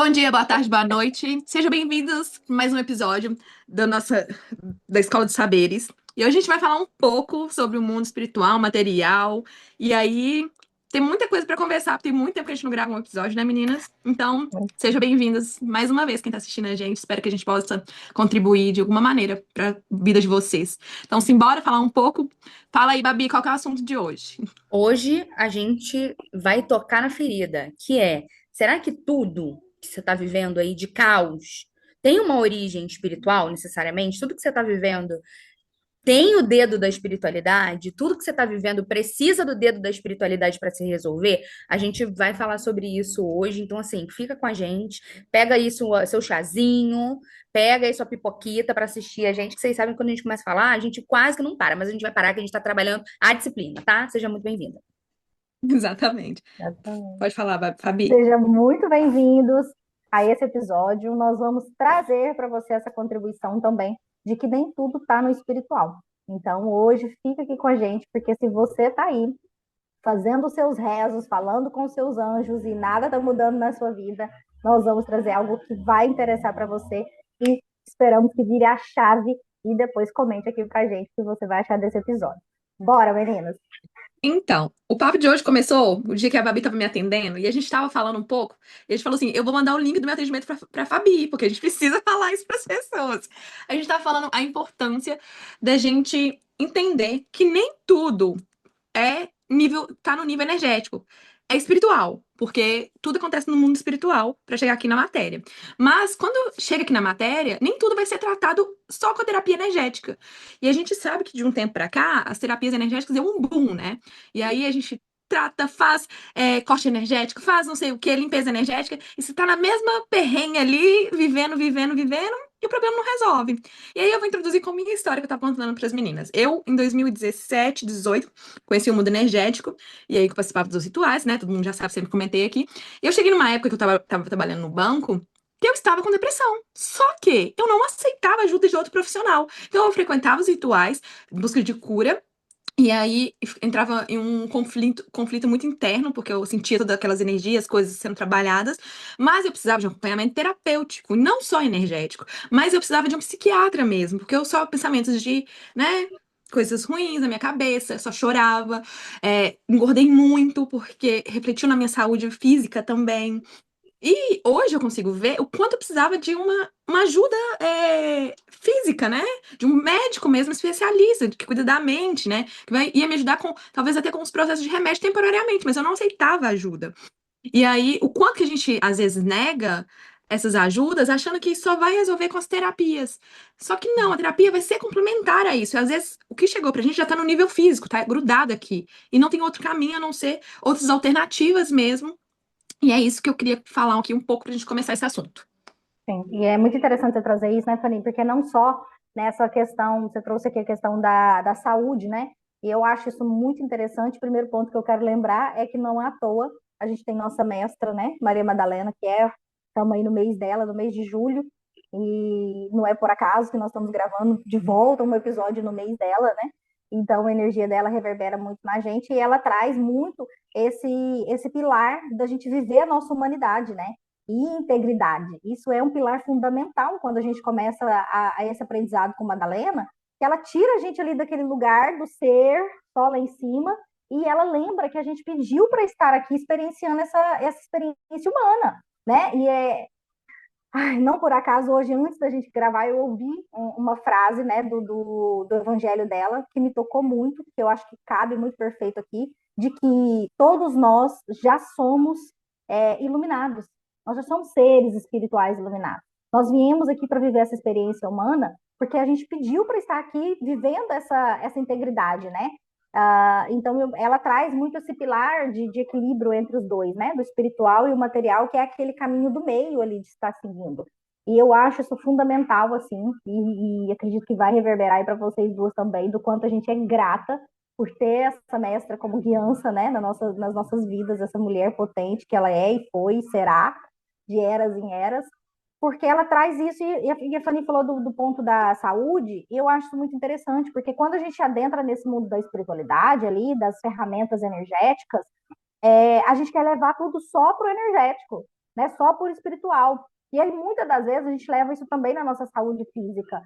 Bom dia, boa tarde, boa noite. Sejam bem-vindos a mais um episódio da Escola dos Saberes. E hoje a gente vai falar um pouco sobre o mundo espiritual, material. E aí tem muita coisa para conversar, porque tem muito tempo que a gente não grava um episódio, né, meninas? Então, sejam bem-vindas mais uma vez quem está assistindo a gente. Espero que a gente possa contribuir de alguma maneira para a vida de vocês. Então, simbora falar um pouco. Fala aí, Babi, qual que é o assunto de hoje? Hoje a gente vai tocar na ferida, que é, será que tudo que você está vivendo aí de caos tem uma origem espiritual, necessariamente? Tudo que você está vivendo tem o dedo da espiritualidade? Tudo que você está vivendo precisa do dedo da espiritualidade para se resolver? A gente vai falar sobre isso hoje, então assim, fica com a gente, pega aí seu chazinho, pega aí sua pipoquita para assistir a gente, que vocês sabem que quando a gente começa a falar, a gente quase que não para, mas a gente vai parar que a gente está trabalhando a disciplina, tá? Seja muito bem-vinda. Exatamente. Exatamente. Pode falar, Fabi. Sejam muito bem-vindos a esse episódio. Nós vamos trazer para você essa contribuição também de que nem tudo está no espiritual. Então, hoje, fica aqui com a gente, porque se você está aí fazendo os seus rezos, falando com os seus anjos e nada está mudando na sua vida, nós vamos trazer algo que vai interessar para você e esperamos que vire a chave e depois comente aqui para a gente o que você vai achar desse episódio. Bora, meninas! Então, o papo de hoje começou o dia que a Babi estava me atendendo e a gente estava falando um pouco. E a gente falou assim: eu vou mandar o link do meu atendimento para Fabi, porque a gente precisa falar isso para as pessoas. A gente estava falando a importância da gente entender que nem tudo tá no nível energético. É espiritual, porque tudo acontece no mundo espiritual para chegar aqui na matéria. Mas quando chega aqui na matéria, nem tudo vai ser tratado só com a terapia energética. E a gente sabe que de um tempo para cá, as terapias energéticas deu um boom, né? E aí a gente trata, faz corte energético, faz não sei o que, limpeza energética, e você tá na mesma perrengue ali, vivendo, vivendo, vivendo, e o problema não resolve. E aí eu vou introduzir com a minha história que eu tava contando para as meninas. Eu, em 2017, 18, conheci o mundo energético, e aí que eu participava dos rituais, né? Todo mundo já sabe, sempre comentei aqui. E eu cheguei numa época que eu tava trabalhando no banco, que eu estava com depressão. Só que eu não aceitava ajuda de outro profissional. Então eu frequentava os rituais, em busca de cura, e aí entrava em um conflito muito interno, porque eu sentia todas aquelas energias, coisas sendo trabalhadas, mas eu precisava de um acompanhamento terapêutico, não só energético, mas eu precisava de um psiquiatra mesmo, porque eu só pensamentos de, né, coisas ruins na minha cabeça, eu só chorava, engordei muito, porque refletiu na minha saúde física também. E hoje eu consigo ver o quanto eu precisava de uma ajuda física, né? De um médico mesmo, especialista, que cuida da mente, né? Ia me ajudar com, talvez até com os processos de remédio temporariamente, mas eu não aceitava ajuda. E aí, o quanto que a gente, às vezes, nega essas ajudas, achando que só vai resolver com as terapias. Só que não, a terapia vai ser complementar a isso. E, às vezes, o que chegou pra gente já tá no nível físico, tá grudado aqui. E não tem outro caminho a não ser outras alternativas mesmo, e é isso que eu queria falar aqui um pouco para a gente começar esse assunto. Sim, e é muito interessante você trazer isso, né, Fanny? Porque não só nessa questão, você trouxe aqui a questão da saúde, né? E eu acho isso muito interessante. O primeiro ponto que eu quero lembrar é que não é à toa, a gente tem nossa mestra, né, Maria Madalena, estamos aí no mês dela, no mês de julho, e não é por acaso que nós estamos gravando de volta um episódio no mês dela, né? Então a energia dela reverbera muito na gente e ela traz muito esse, esse pilar da gente viver a nossa humanidade, né? E integridade. Isso é um pilar fundamental quando a gente começa a esse aprendizado com Madalena, que ela tira a gente ali daquele lugar do ser, só lá em cima, e ela lembra que a gente pediu para estar aqui experienciando essa experiência humana, né? Ai, não por acaso, hoje, antes da gente gravar, eu ouvi uma frase, né, do evangelho dela, que me tocou muito, que eu acho que cabe muito perfeito aqui, de que todos nós já somos iluminados. Nós já somos seres espirituais iluminados. Nós viemos aqui para viver essa experiência humana porque a gente pediu para estar aqui vivendo essa integridade, né? Então, ela traz muito esse pilar de equilíbrio entre os dois, né? Do espiritual e o material, que é aquele caminho do meio ali de estar seguindo. E eu acho isso fundamental, assim, e acredito que vai reverberar aí para vocês duas também, do quanto a gente é grata por ter essa mestra como guiança, né, nas nossas vidas, essa mulher potente que ela é e foi e será, de eras em eras, porque ela traz isso, e a Fanny falou do ponto da saúde, e eu acho isso muito interessante, porque quando a gente adentra nesse mundo da espiritualidade ali, das ferramentas energéticas, a gente quer levar tudo só para o energético, né? Só por espiritual. E aí, muitas das vezes, a gente leva isso também na nossa saúde física.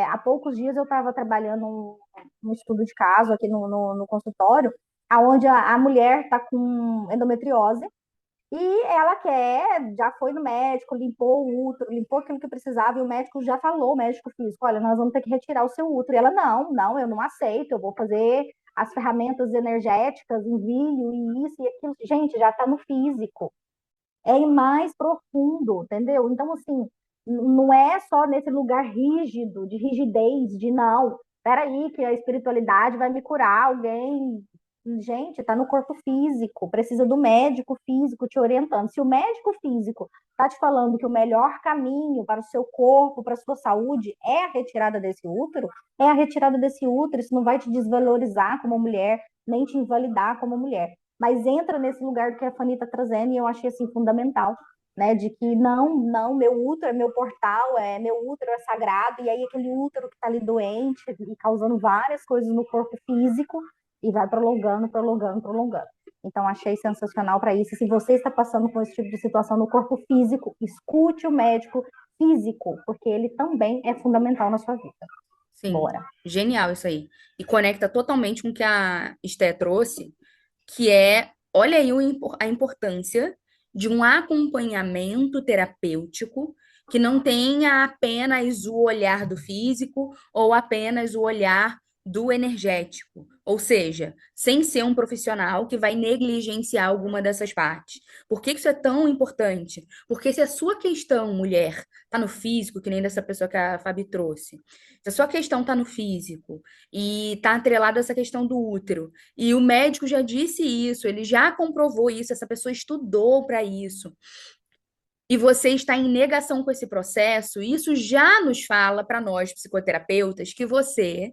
Há poucos dias eu estava trabalhando um estudo de caso aqui no consultório, onde a mulher está com endometriose, e ela já foi no médico, limpou o útero, limpou aquilo que precisava, e o médico já falou, o médico físico, olha, nós vamos ter que retirar o seu útero. E ela, não, eu não aceito, eu vou fazer as ferramentas energéticas, envio, e isso e aquilo. Gente, já está no físico. É mais profundo, entendeu? Então, assim, não é só nesse lugar rígido, de rigidez, de não, peraí, que a espiritualidade vai me curar, alguém. Gente, está no corpo físico, precisa do médico físico te orientando. Se o médico físico está te falando que o melhor caminho para o seu corpo, para a sua saúde, é a retirada desse útero, é a retirada desse útero. Isso não vai te desvalorizar como mulher, nem te invalidar como mulher. Mas entra nesse lugar que a Fanny está trazendo, e eu achei assim fundamental, né? De que não, meu útero é meu portal, meu útero é sagrado, e aí aquele útero que está ali doente e causando várias coisas no corpo físico, e vai prolongando, prolongando, prolongando. Então, achei sensacional para isso. Se você está passando por esse tipo de situação no corpo físico, escute o médico físico, porque ele também é fundamental na sua vida. Sim, Bora. genial isso aí. E conecta totalmente com o que a Esté trouxe, que é, olha aí a importância de um acompanhamento terapêutico que não tenha apenas o olhar do físico ou apenas o olhar do energético, ou seja, sem ser um profissional que vai negligenciar alguma dessas partes. Por que isso é tão importante? Porque se a sua questão, mulher, está no físico, que nem dessa pessoa que a Fabi trouxe, se a sua questão está no físico e está atrelada a essa questão do útero, e o médico já disse isso, ele já comprovou isso, essa pessoa estudou para isso, e você está em negação com esse processo, isso já nos fala para nós, psicoterapeutas, que você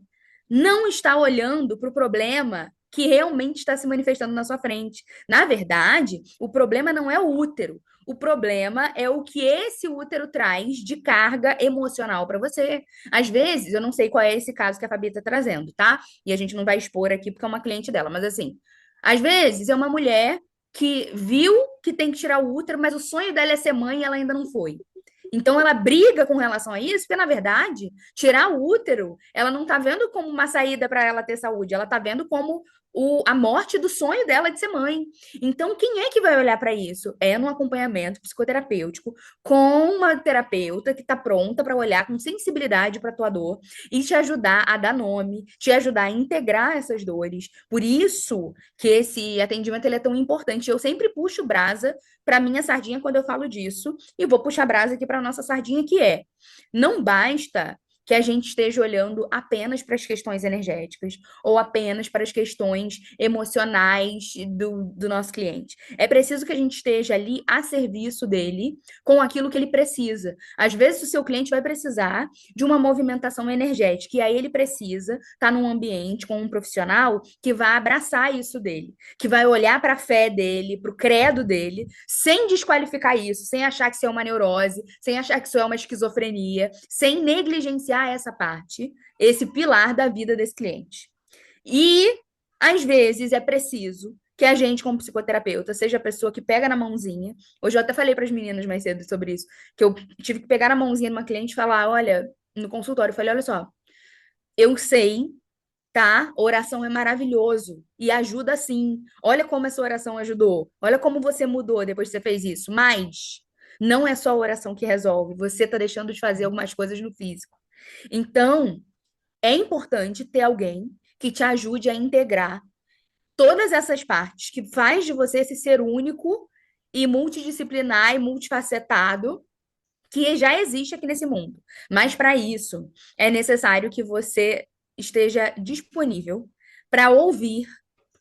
não está olhando para o problema que realmente está se manifestando na sua frente. Na verdade, o problema não é o útero. O problema é o que esse útero traz de carga emocional para você. Às vezes, eu não sei qual é esse caso que a Fabi está trazendo, tá? E a gente não vai expor aqui porque é uma cliente dela, mas assim, às vezes é uma mulher que viu que tem que tirar o útero, mas o sonho dela é ser mãe e ela ainda não foi. Então ela briga com relação a isso, porque na verdade, tirar o útero, ela não tá vendo como uma saída para ela ter saúde, ela tá vendo como a morte do sonho dela de ser mãe. Então, quem é que vai olhar para isso? É no acompanhamento psicoterapêutico com uma terapeuta que está pronta para olhar com sensibilidade para a tua dor e te ajudar a dar nome, te ajudar a integrar essas dores. Por isso que esse atendimento ele é tão importante. Eu sempre puxo brasa para minha sardinha quando eu falo disso, e vou puxar brasa aqui para nossa sardinha, que é: não basta que a gente esteja olhando apenas para as questões energéticas ou apenas para as questões emocionais do nosso cliente. É preciso que a gente esteja ali a serviço dele com aquilo que ele precisa. Às vezes, o seu cliente vai precisar de uma movimentação energética, e aí ele precisa estar num ambiente com um profissional que vai abraçar isso dele, que vai olhar para a fé dele, para o credo dele, sem desqualificar isso, sem achar que isso é uma neurose, sem achar que isso é uma esquizofrenia, sem negligenciar essa parte, esse pilar da vida desse cliente. E, às vezes, é preciso que a gente, como psicoterapeuta, seja a pessoa que pega na mãozinha. Hoje eu até falei para as meninas mais cedo sobre isso, que eu tive que pegar na mãozinha de uma cliente e falar, olha, no consultório, eu falei, olha só, eu sei, tá? Oração é maravilhoso e ajuda sim. Olha como essa oração ajudou. Olha como você mudou depois que você fez isso. Mas não é só a oração que resolve. Você está deixando de fazer algumas coisas no físico. Então, é importante ter alguém que te ajude a integrar todas essas partes, que faz de você esse ser único e multidisciplinar e multifacetado que já existe aqui nesse mundo. Mas para isso, é necessário que você esteja disponível para ouvir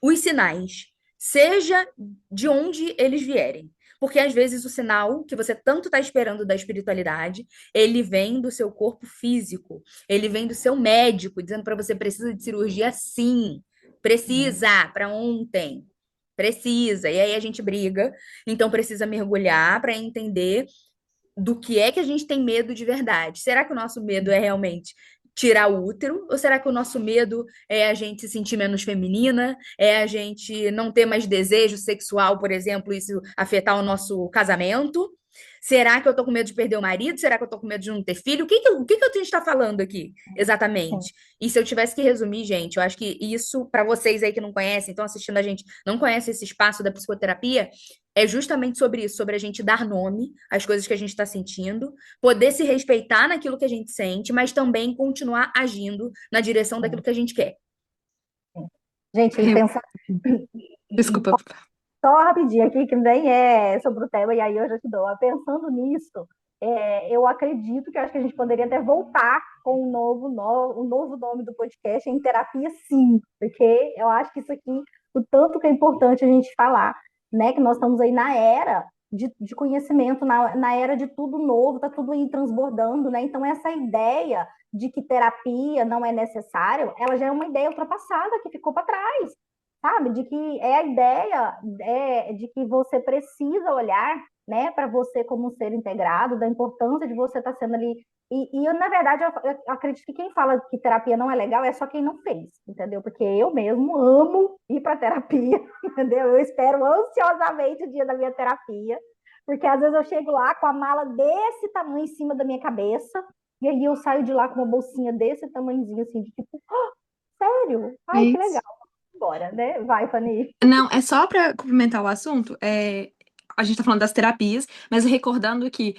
os sinais, seja de onde eles vierem. Porque às vezes o sinal que você tanto está esperando da espiritualidade, ele vem do seu corpo físico, ele vem do seu médico, dizendo para você precisa de cirurgia sim, precisa, para ontem. Precisa, e aí a gente briga, então precisa mergulhar para entender do que é que a gente tem medo de verdade. Será que o nosso medo é realmente tirar o útero? Ou será que o nosso medo é a gente se sentir menos feminina? É a gente não ter mais desejo sexual, por exemplo, isso afetar o nosso casamento? Será que eu tô com medo de perder o marido? Será que eu tô com medo de não ter filho? O que que a gente está falando aqui, Sim. exatamente? E se eu tivesse que resumir, gente, eu acho que isso, para vocês aí que não conhecem, estão assistindo a gente, não conhecem esse espaço da psicoterapia, é justamente sobre isso, sobre a gente dar nome às coisas que a gente está sentindo, poder se respeitar naquilo que a gente sente, mas também continuar agindo na direção daquilo Sim, que a gente quer. sim. Gente, e Eu- pensando Desculpa. só rapidinho aqui, que nem é sobre o tema, e aí eu já te dou. Pensando nisso, eu acredito que eu acho que a gente poderia até voltar com um novo nome do podcast em terapia, sim, porque eu acho que isso aqui, o tanto que é importante a gente falar, né? Que nós estamos aí na era de conhecimento, na era de tudo novo, tá tudo aí transbordando, né? Então, essa ideia de que terapia não é necessário, ela já é uma ideia ultrapassada que ficou para trás, sabe? De que a ideia de que você precisa olhar, né, para você como um ser integrado, da importância de você estar sendo ali. Na verdade, eu acredito que quem fala que terapia não é legal é só quem não fez, entendeu? Porque eu mesmo amo ir para terapia, entendeu? Eu espero ansiosamente o dia da minha terapia, porque às vezes eu chego lá com a mala desse tamanho em cima da minha cabeça, e aí eu saio de lá com uma bolsinha desse tamanhozinho, assim, de tipo, sério? É Ai, que legal. isso. Bora, né? Vai, Fanny. Não, é só para complementar o assunto. A gente tá falando das terapias, mas recordando que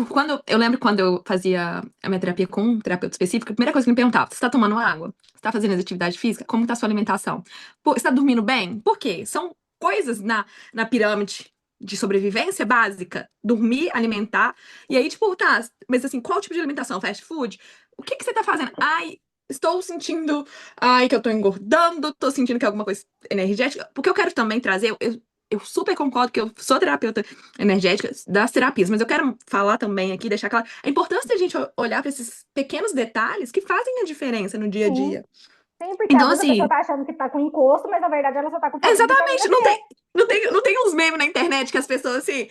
quando eu lembro quando eu fazia a minha terapia com um terapeuta específico, a primeira coisa que ele me perguntava: você tá tomando água? Você tá fazendo atividade física? Como tá a sua alimentação? Pô, você tá dormindo bem? Por quê? São coisas na pirâmide de sobrevivência básica. Dormir, alimentar. E aí, tipo, tá, mas assim, qual tipo de alimentação? Fast food? O que que você tá fazendo? Ai, estou sentindo, ai, que eu tô engordando, tô sentindo que é alguma coisa energética. Porque eu quero também trazer, eu super concordo que eu sou terapeuta energética das terapias, mas eu quero falar também aqui, deixar claro a importância da gente olhar para esses pequenos detalhes que fazem a diferença no dia a Sim, dia. sim, porque às Então, vezes a pessoa assim, tá achando que tá com encosto, mas na verdade ela só tá com falta de vitamina exatamente, C. não tem uns memes na internet que as pessoas, assim,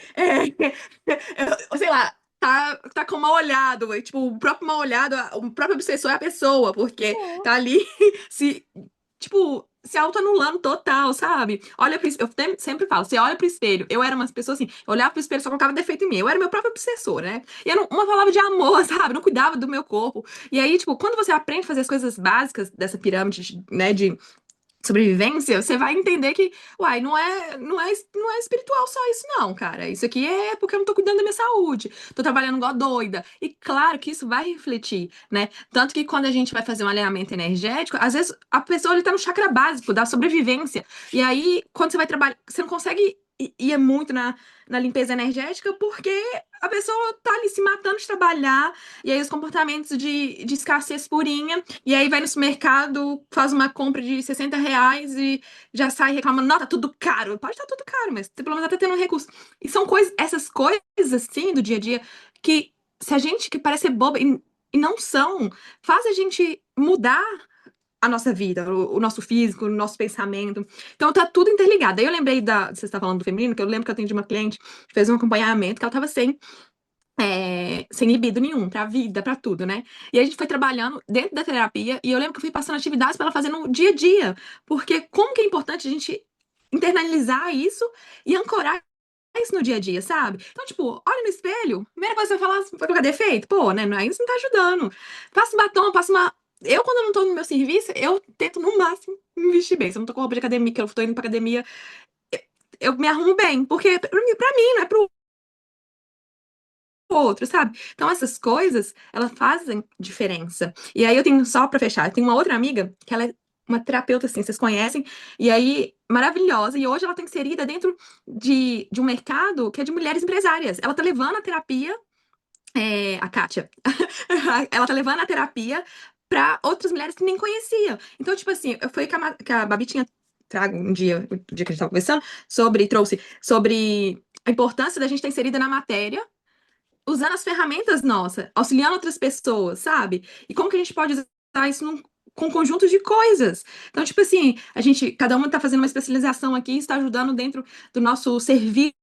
sei lá, tá com mal olhado, tipo, o próprio mal olhado, o próprio obsessor é a pessoa, porque Sim, tá ali se, tipo, se autoanulando total, sabe? Olha pro, sempre falo, você olha pro espelho, eu era umas pessoas assim, eu olhava pro espelho e só colocava defeito em mim, eu era meu próprio obsessor, né? E era uma palavra de amor, sabe? Eu não cuidava do meu corpo. E aí, tipo, quando você aprende a fazer as coisas básicas dessa pirâmide, né, de sobrevivência, você vai entender que, uai, não é espiritual só isso, não, cara. Isso aqui é porque eu não tô cuidando da minha saúde, tô trabalhando igual doida. E claro que isso vai refletir, né? Tanto que quando a gente vai fazer um alinhamento energético, às vezes a pessoa ele tá no chakra básico da sobrevivência. E aí, quando você vai trabalhar, você não consegue ir muito na limpeza energética porque a pessoa tá ali se matando de trabalhar, e aí os comportamentos de escassez purinha. E aí vai no supermercado, faz uma compra de R$ 60 e já sai reclamando, não, tá tudo caro. Pode estar tudo caro, mas pelo menos tá tendo um recurso. E são coisas, essas coisas assim do dia a dia que se a gente que parece ser boba e não são, faz a gente mudar a nossa vida, o nosso físico, o nosso pensamento. Então tá tudo interligado. Aí eu lembrei você está falando do feminino, que eu lembro que eu atendi uma cliente que fez um acompanhamento que ela tava sem libido nenhum, pra vida, pra tudo, né? E a gente foi trabalhando dentro da terapia e eu lembro que eu fui passando atividades pra ela fazer no dia a dia, porque como que é importante a gente internalizar isso e ancorar isso no dia a dia, sabe? Então, tipo, olha no espelho, primeira coisa que você vai falar, vai colocar defeito? Pô, né? Isso não tá ajudando. Passa um batom, passa uma. Eu, quando eu não tô no meu serviço, eu tento no máximo me vestir bem. Se eu não tô com roupa de academia, que eu tô indo pra academia, eu me arrumo bem, porque pra mim, não é pro outro, sabe? Então essas coisas, elas fazem diferença. E aí eu tenho, só pra fechar, eu tenho uma outra amiga que ela é uma terapeuta, assim, vocês conhecem, e aí, maravilhosa, e hoje ela tá inserida dentro de um mercado que é de mulheres empresárias. Ela tá levando a terapia, a Kátia, ela tá levando a terapia pra outras mulheres que nem conheciam. Então, tipo assim, foi que a Babi tinha trago um dia, o dia que a gente tava conversando, trouxe sobre a importância da gente estar inserida na matéria, usando as ferramentas nossas, auxiliando outras pessoas, sabe? E como que a gente pode usar isso com um conjunto de coisas. Então, tipo assim, cada uma está fazendo uma especialização aqui, está ajudando dentro do nosso serviço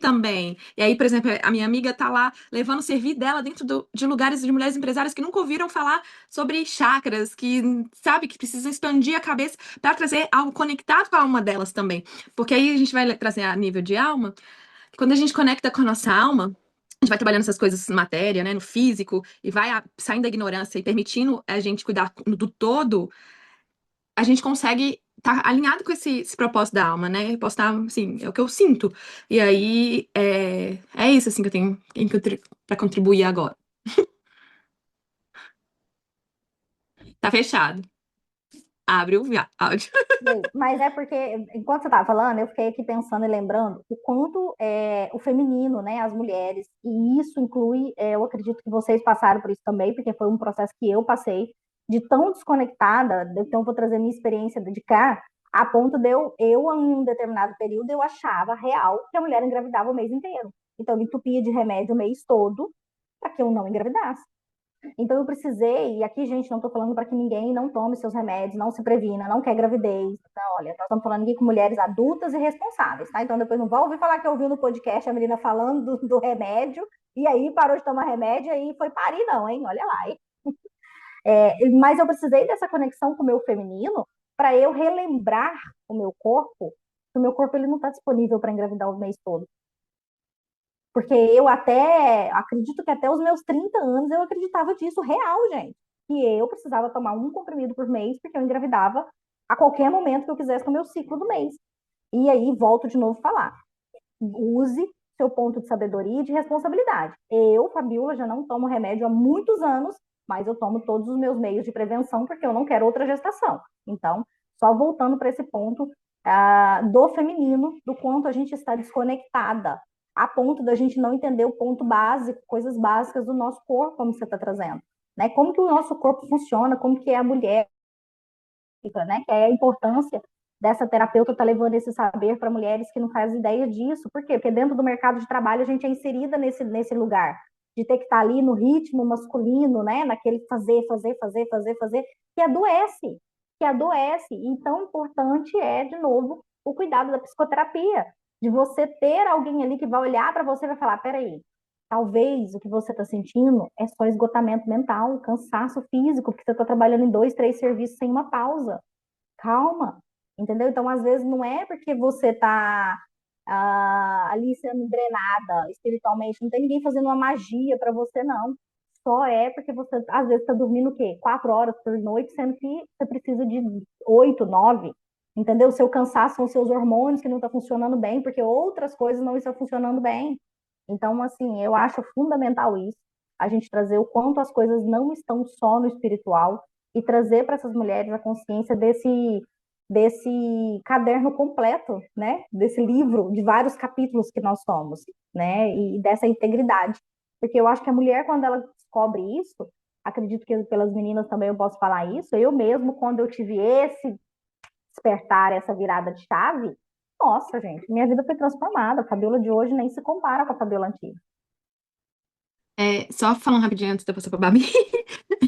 também. E aí, por exemplo, a minha amiga tá lá levando o servir dela dentro de lugares de mulheres empresárias que nunca ouviram falar sobre chakras, que sabe que precisam expandir a cabeça para trazer algo conectado com a alma delas também. Porque aí a gente vai trazer a nível de alma, quando a gente conecta com a nossa alma, a gente vai trabalhando essas coisas na matéria, né, no físico, e vai saindo da ignorância e permitindo a gente cuidar do todo, a gente consegue estar alinhado com esse propósito da alma, né? Eu posso estar, assim, é o que eu sinto. E aí, é isso, assim, que eu tenho para contribuir agora. Tá fechado. Abre o áudio. Mas é porque, enquanto você estava falando, eu fiquei aqui pensando e lembrando o quanto o feminino, né, as mulheres, e isso inclui, eu acredito que vocês passaram por isso também, porque foi um processo que eu passei, de tão desconectada, então eu vou trazer minha experiência de cá, a ponto de eu, em um determinado período, eu achava real que a mulher engravidava o mês inteiro. Então, eu entupia de remédio o mês todo para que eu não engravidasse. Então eu precisei, e aqui, gente, não estou falando para que ninguém não tome seus remédios, não se previna, não quer gravidez. Então, olha, nós estamos falando aqui com mulheres adultas e responsáveis, tá? Então depois não vai ouvir falar que ouviu no podcast a menina falando do remédio, e aí parou de tomar remédio e aí foi parir, não, hein? Olha lá, hein? Mas eu precisei dessa conexão com o meu feminino para eu relembrar o meu corpo, que o meu corpo ele não está disponível para engravidar o mês todo. Porque eu acredito que até os meus 30 anos eu acreditava disso real, gente. Que eu precisava tomar um comprimido por mês, porque eu engravidava a qualquer momento que eu quisesse no meu ciclo do mês. E aí, volto de novo a falar. Use seu ponto de sabedoria e de responsabilidade. Eu, Fabiola, já não tomo remédio há muitos anos, mas eu tomo todos os meus meios de prevenção, porque eu não quero outra gestação. Então, só voltando para esse ponto do feminino, do quanto a gente está desconectada a ponto da gente não entender o ponto básico, coisas básicas do nosso corpo, como você está trazendo. Né? Como que o nosso corpo funciona, como que é a mulher, né? Que é a importância dessa terapeuta estar levando esse saber para mulheres que não fazem ideia disso. Por quê? Porque dentro do mercado de trabalho a gente é inserida nesse lugar, de ter que estar ali no ritmo masculino, né? Naquele fazer, que adoece. E tão importante é, de novo, o cuidado da psicoterapia, de você ter alguém ali que vai olhar para você e vai falar, peraí, talvez o que você está sentindo é só esgotamento mental, cansaço físico, porque você está trabalhando em 2, 3 serviços sem uma pausa. Calma, entendeu? Então, às vezes, não é porque você está ali sendo drenada espiritualmente, não tem ninguém fazendo uma magia para você, não. Só é porque você, às vezes, está dormindo o quê? 4 horas por noite, sendo que você precisa de 8, 9. Entendeu? O seu cansaço são os seus hormônios que não estão funcionando bem, porque outras coisas não estão funcionando bem. Então, assim, eu acho fundamental isso, a gente trazer o quanto as coisas não estão só no espiritual e trazer para essas mulheres a consciência desse caderno completo, né? Desse livro de vários capítulos que nós somos, né? E dessa integridade. Porque eu acho que a mulher, quando ela descobre isso, acredito que pelas meninas também eu posso falar isso, eu mesmo, quando eu tive esse despertar, essa virada de chave, nossa, gente, minha vida foi transformada. A Fabiola de hoje nem se compara com a Fabiola antiga. Só falando rapidinho antes de eu passar pra Babi,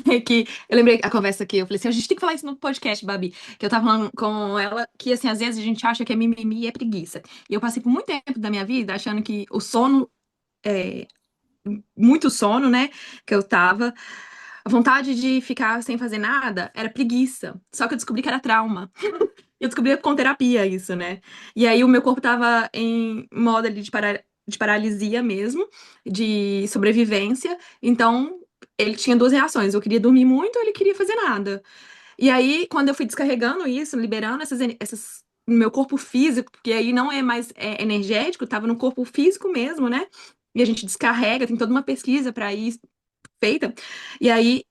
é que eu lembrei a conversa que eu falei assim, a gente tem que falar isso no podcast, Babi, que eu tava falando com ela, que assim, às vezes a gente acha que é mimimi e é preguiça. E eu passei por muito tempo da minha vida achando que o sono, é, muito sono, né, que eu tava, a vontade de ficar sem fazer nada era preguiça. Só que eu descobri que era trauma. Eu descobri com terapia isso, né? E aí o meu corpo tava em modo ali de paralisia mesmo, de sobrevivência. Então, ele tinha duas reações. Eu queria dormir muito, ou ele queria fazer nada. E aí, quando eu fui descarregando isso, liberando essas no meu corpo físico, porque aí não é mais energético, tava no corpo físico mesmo, né? E a gente descarrega, tem toda uma pesquisa para isso feita. E aí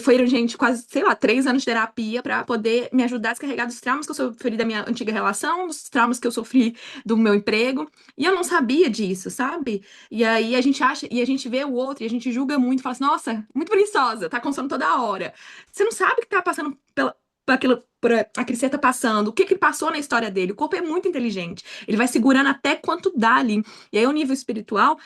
foram, gente, quase, sei lá, 3 anos de terapia para poder me ajudar a descarregar dos traumas que eu sofri da minha antiga relação, dos traumas que eu sofri do meu emprego. E eu não sabia disso, sabe? E aí a gente acha, e a gente vê o outro, e a gente julga muito, fala assim, nossa, muito preguiçosa, tá com sono toda hora. Você não sabe o que tá passando por aquilo que você tá passando, o que que passou na história dele. O corpo é muito inteligente. Ele vai segurando até quanto dá ali. E aí, o nível espiritual,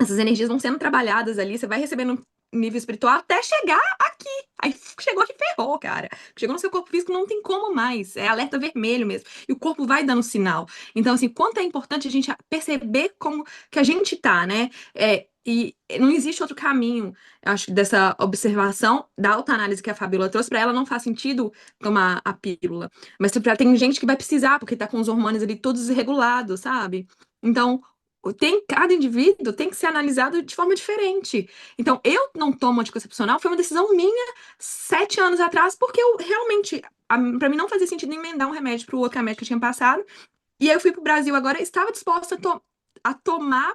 essas energias vão sendo trabalhadas ali, você vai recebendo nível espiritual até chegar aqui. Aí chegou aqui, ferrou, cara. Chegou no seu corpo físico, não tem como mais. É alerta vermelho mesmo. E o corpo vai dando sinal. Então, assim, quanto é importante a gente perceber como que a gente tá, né? E não existe outro caminho, eu acho, dessa observação da autoanálise que a Fabíola trouxe. Para ela não faz sentido tomar a pílula. Mas tem gente que vai precisar, porque tá com os hormônios ali todos desregulados, sabe? Então, cada indivíduo tem que ser analisado de forma diferente. Então, eu não tomo anticoncepcional, foi uma decisão minha 7 anos atrás, porque eu realmente, para mim não fazia sentido emendar um remédio para o outro remédio que eu tinha passado. E aí eu fui pro Brasil agora, estava disposta a tomar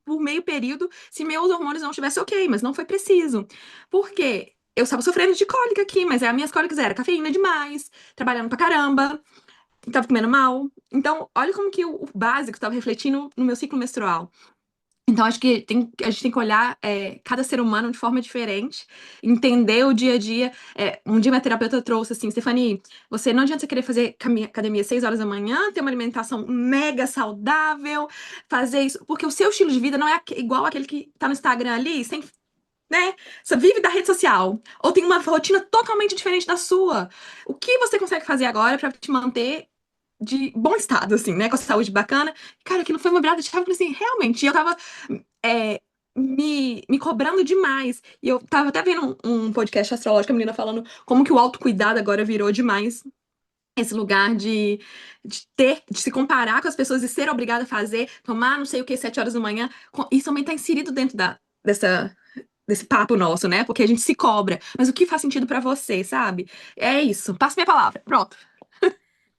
por meio período se meus hormônios não estivessem ok, mas não foi preciso. Por quê? Eu estava sofrendo de cólica aqui, mas as minhas cólicas eram cafeína demais, trabalhando pra caramba, tava comendo mal. Então, olha como que o básico estava refletindo no meu ciclo menstrual. Então, acho que a gente tem que olhar cada ser humano de forma diferente, entender o dia a dia. Um dia minha terapeuta trouxe assim, Stephanie, não adianta você querer fazer academia às 6 horas da manhã, ter uma alimentação mega saudável, fazer isso, porque o seu estilo de vida não é igual aquele que tá no Instagram ali, sem, né? Você vive da rede social, ou tem uma rotina totalmente diferente da sua. O que você consegue fazer agora para te manter de bom estado, assim, né? Com a saúde bacana. Cara, aquilo foi uma virada de chave, porque, assim, realmente, eu tava é, me cobrando demais. E eu tava até vendo um podcast astrológico, a menina falando como que o autocuidado agora virou demais. Esse lugar de se comparar com as pessoas e ser obrigada a fazer, tomar não sei o que, 7 horas da manhã. Isso também tá inserido dentro desse papo nosso, né? Porque a gente se cobra. Mas o que faz sentido pra você, sabe? É isso. Passa minha palavra. Pronto.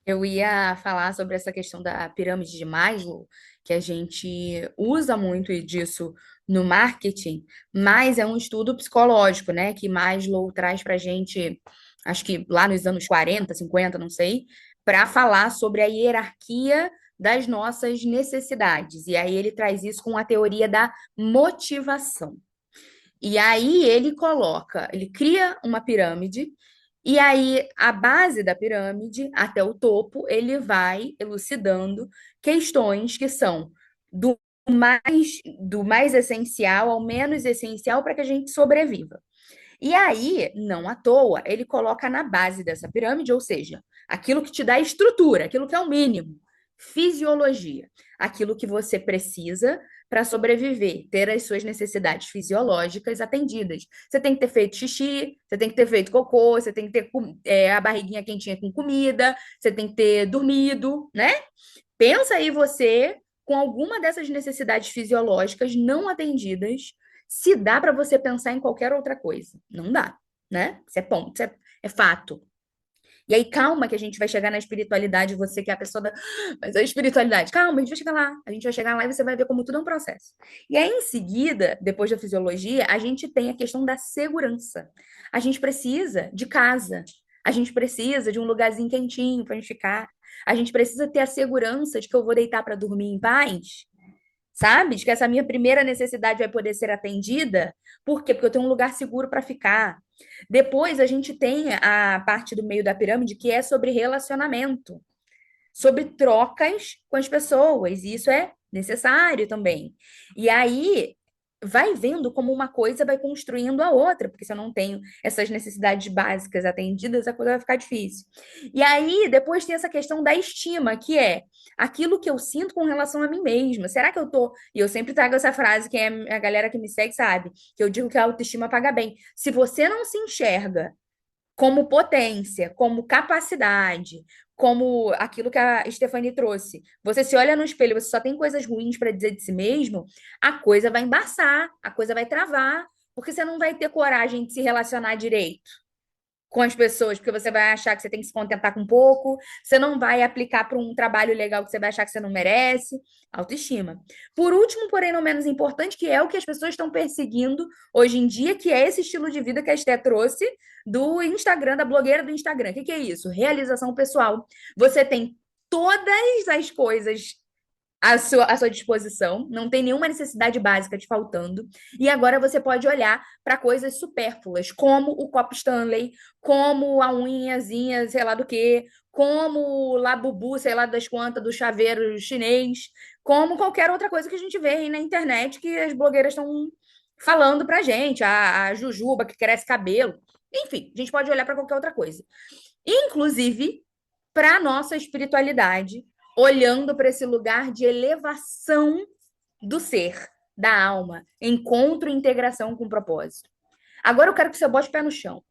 Eu ia falar sobre essa questão da pirâmide de Maslow, que a gente usa muito disso no marketing, mas é um estudo psicológico, né? Que Maslow traz para a gente, acho que lá nos anos 40, 50, não sei, para falar sobre a hierarquia das nossas necessidades. E aí ele traz isso com a teoria da motivação. E aí ele cria uma pirâmide, e aí a base da pirâmide, até o topo, ele vai elucidando questões que são do do mais essencial ao menos essencial para que a gente sobreviva. E aí, não à toa, ele coloca na base dessa pirâmide, ou seja, aquilo que te dá estrutura, aquilo que é o mínimo, fisiologia, aquilo que você precisa para sobreviver, ter as suas necessidades fisiológicas atendidas. Você tem que ter feito xixi, você tem que ter feito cocô, você tem que ter a barriguinha quentinha com comida, você tem que ter dormido, né? Pensa aí você com alguma dessas necessidades fisiológicas não atendidas, se dá para você pensar em qualquer outra coisa. Não dá, né? Isso é ponto, isso é fato. E aí, calma que a gente vai chegar na espiritualidade, você que é a pessoa da... Mas a espiritualidade, calma, a gente vai chegar lá. A gente vai chegar lá e você vai ver como tudo é um processo. E aí, em seguida, depois da fisiologia, a gente tem a questão da segurança. A gente precisa de casa. A gente precisa de um lugarzinho quentinho para a gente ficar. A gente precisa ter a segurança de que eu vou deitar para dormir em paz, sabe? De que essa minha primeira necessidade vai poder ser atendida. Por quê? Porque eu tenho um lugar seguro para ficar. Depois a gente tem a parte do meio da pirâmide que é sobre relacionamento, sobre trocas com as pessoas, e isso é necessário também. E aí vai vendo como uma coisa vai construindo a outra, porque se eu não tenho essas necessidades básicas atendidas, a coisa vai ficar difícil. E aí depois tem essa questão da estima, que é aquilo que eu sinto com relação a mim mesma. Será que eu tô. E eu sempre trago essa frase, que é a galera que me segue sabe, que eu digo que a autoestima paga bem. Se você não se enxerga como potência, como capacidade, como aquilo que a Stephanie trouxe. Você se olha no espelho, você só tem coisas ruins para dizer de si mesmo, a coisa vai embaçar, a coisa vai travar, porque você não vai ter coragem de se relacionar direito com as pessoas, porque você vai achar que você tem que se contentar com pouco, você não vai aplicar para um trabalho legal que você vai achar que você não merece. Autoestima. Por último, porém não menos importante, que é o que as pessoas estão perseguindo hoje em dia, que é esse estilo de vida que a Esté trouxe do Instagram, da blogueira do Instagram. O que é isso? Realização pessoal. Você tem todas as coisas à sua disposição, não tem nenhuma necessidade básica te faltando, e agora você pode olhar para coisas supérfluas, como o copo Stanley, como a unhazinha, sei lá do que, como o labubu, sei lá das quantas, do chaveiro chinês, como qualquer outra coisa que a gente vê aí na internet que as blogueiras estão falando pra gente, a jujuba que cresce cabelo. Enfim, a gente pode olhar para qualquer outra coisa. Inclusive para nossa espiritualidade, olhando para esse lugar de elevação do ser, da alma, encontro e integração com propósito. Agora eu quero que você bote o pé no chão.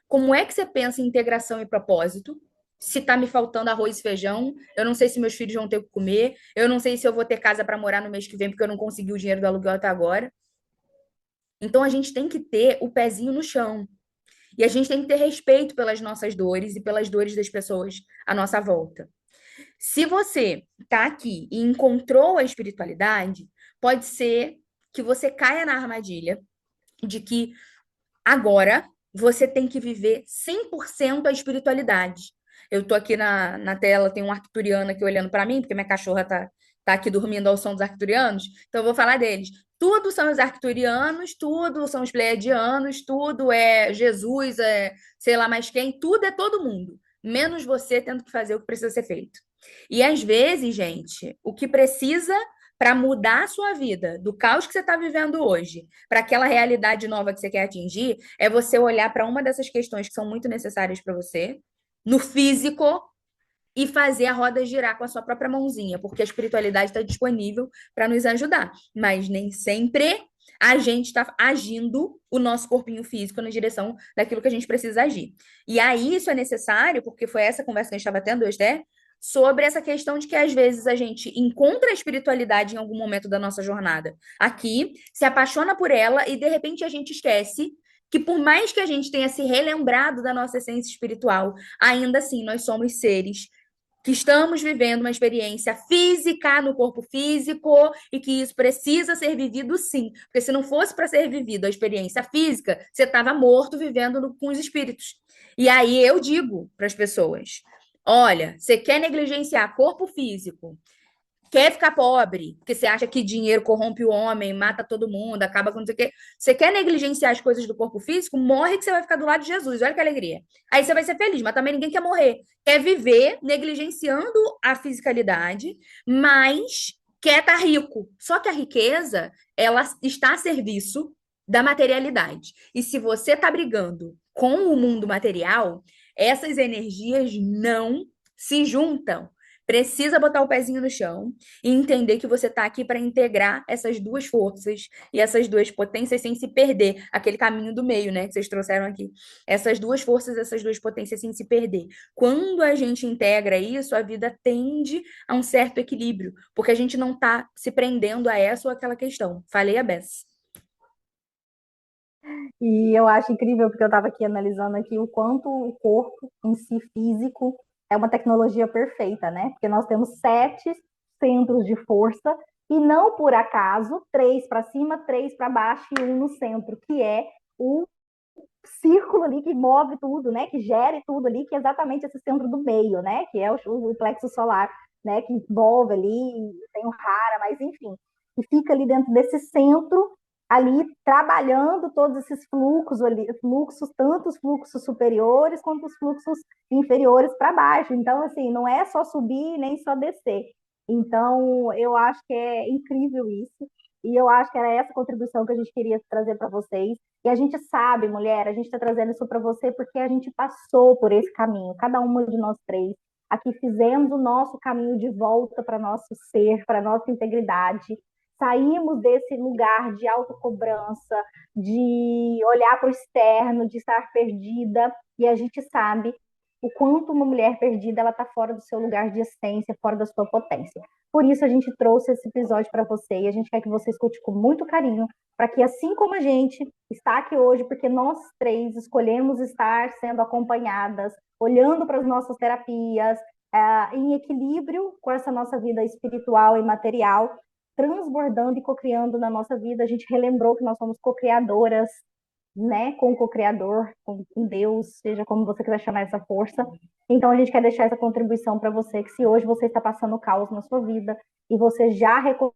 Como é que você pensa em integração e propósito? Se tá me faltando arroz e feijão, eu não sei se meus filhos vão ter o que comer, eu não sei se eu vou ter casa para morar no mês que vem porque eu não consegui o dinheiro do aluguel até agora. Então a gente tem que ter o pezinho no chão. E a gente tem que ter respeito pelas nossas dores e pelas dores das pessoas à nossa volta. Se você está aqui e encontrou a espiritualidade, pode ser que você caia na armadilha de que agora você tem que viver 100% a espiritualidade. Eu tô aqui na tela, tem um arcturiano aqui olhando para mim, porque minha cachorra tá aqui dormindo ao som dos arcturianos, então eu vou falar deles. Tudo são os arcturianos, tudo são os pleiadianos, tudo é Jesus, é sei lá mais quem, tudo é todo mundo, menos você tendo que fazer o que precisa ser feito. E às vezes, gente, o que precisa para mudar a sua vida do caos que você está vivendo hoje para aquela realidade nova que você quer atingir, é você olhar para uma dessas questões que são muito necessárias para você, no físico, e fazer a roda girar com a sua própria mãozinha, porque a espiritualidade está disponível para nos ajudar, mas nem sempre a gente está agindo o nosso corpinho físico na direção daquilo que a gente precisa agir. E aí isso é necessário, porque foi essa conversa que a gente estava tendo hoje, né? Sobre essa questão de que às vezes a gente encontra a espiritualidade em algum momento da nossa jornada aqui, se apaixona por ela e de repente a gente esquece que por mais que a gente tenha se relembrado da nossa essência espiritual, ainda assim nós somos seres que estamos vivendo uma experiência física no corpo físico e que isso precisa ser vivido sim. Porque se não fosse para ser vivido a experiência física, você estava morto vivendo com os espíritos. E aí eu digo para as pessoas: olha, você quer negligenciar corpo físico, quer ficar pobre, porque você acha que dinheiro corrompe o homem, mata todo mundo, acaba com não sei o quê. Você quer negligenciar as coisas do corpo físico, morre que você vai ficar do lado de Jesus. Olha que alegria. Aí você vai ser feliz, mas também ninguém quer morrer. Quer viver negligenciando a fisicalidade, mas quer estar rico. Só que a riqueza, ela está a serviço da materialidade. E se você está brigando com o mundo material, essas energias não se juntam. Precisa botar o pezinho no chão e entender que você está aqui para integrar essas duas forças e essas duas potências sem se perder. Aquele caminho do meio, né, que vocês trouxeram aqui. Essas duas forças, essas duas potências sem se perder. Quando a gente integra isso, a vida tende a um certo equilíbrio, porque a gente não está se prendendo a essa ou aquela questão. Falei a beça. E eu acho incrível, porque eu estava aqui analisando aqui o quanto o corpo em si físico é uma tecnologia perfeita, né? Porque nós temos 7 centros de força e não por acaso 3 para cima, 3 para baixo e um no centro, que é o círculo ali que move tudo, né? Que gere tudo ali, que é exatamente esse centro do meio, né? Que é o plexo solar, né? Que envolve ali, tem o Hara, mas enfim, e fica ali dentro desse centro ali trabalhando todos esses fluxos ali, fluxos, tanto os fluxos superiores quanto os fluxos inferiores para baixo. Então, assim, não é só subir nem só descer. Então, eu acho que é incrível isso. E eu acho que era essa contribuição que a gente queria trazer para vocês. E a gente sabe, mulher, a gente está trazendo isso para você porque a gente passou por esse caminho, cada uma de nós três. Aqui fizemos o nosso caminho de volta para nosso ser, para nossa integridade. Saímos desse lugar de autocobrança, de olhar para o externo, de estar perdida. E a gente sabe o quanto uma mulher perdida ela está fora do seu lugar de essência, fora da sua potência. Por isso a gente trouxe esse episódio para você e a gente quer que você escute com muito carinho, para que assim como a gente está aqui hoje, porque nós três escolhemos estar sendo acompanhadas, olhando para as nossas terapias, em equilíbrio com essa nossa vida espiritual e material, transbordando e cocriando na nossa vida. A gente relembrou que nós somos cocriadoras, né, com o co-criador, com Deus, seja como você quiser chamar essa força. Então a gente quer deixar essa contribuição para você, que se hoje você está passando caos na sua vida e você já reconhece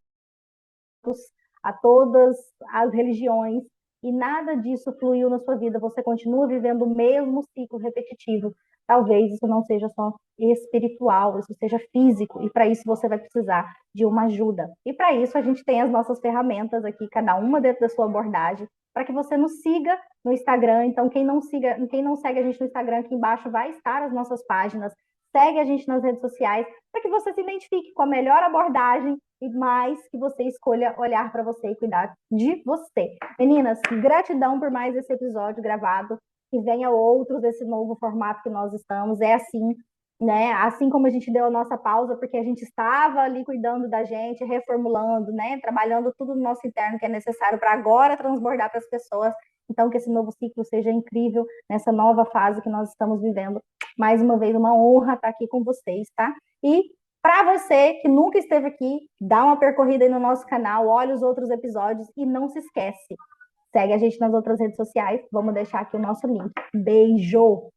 a todas as religiões e nada disso fluiu na sua vida, você continua vivendo o mesmo ciclo repetitivo, talvez isso não seja só espiritual, isso seja físico, e para isso você vai precisar de uma ajuda. E para isso a gente tem as nossas ferramentas aqui, cada uma dentro da sua abordagem, para que você nos siga no Instagram. Então, quem não segue a gente no Instagram, aqui embaixo vai estar as nossas páginas. Segue a gente nas redes sociais para que você se identifique com a melhor abordagem e mais que você escolha olhar para você e cuidar de você. Meninas, gratidão por mais esse episódio gravado. Que venha outros desse novo formato que nós estamos. É assim, né? Assim como a gente deu a nossa pausa, porque a gente estava ali cuidando da gente, reformulando, né? Trabalhando tudo no nosso interno que é necessário para agora transbordar para as pessoas. Então, que esse novo ciclo seja incrível nessa nova fase que nós estamos vivendo. Mais uma vez, uma honra estar aqui com vocês, tá? E para você que nunca esteve aqui, dá uma percorrida aí no nosso canal, olha os outros episódios e não se esquece. Segue a gente nas outras redes sociais. Vamos deixar aqui o nosso link. Beijo!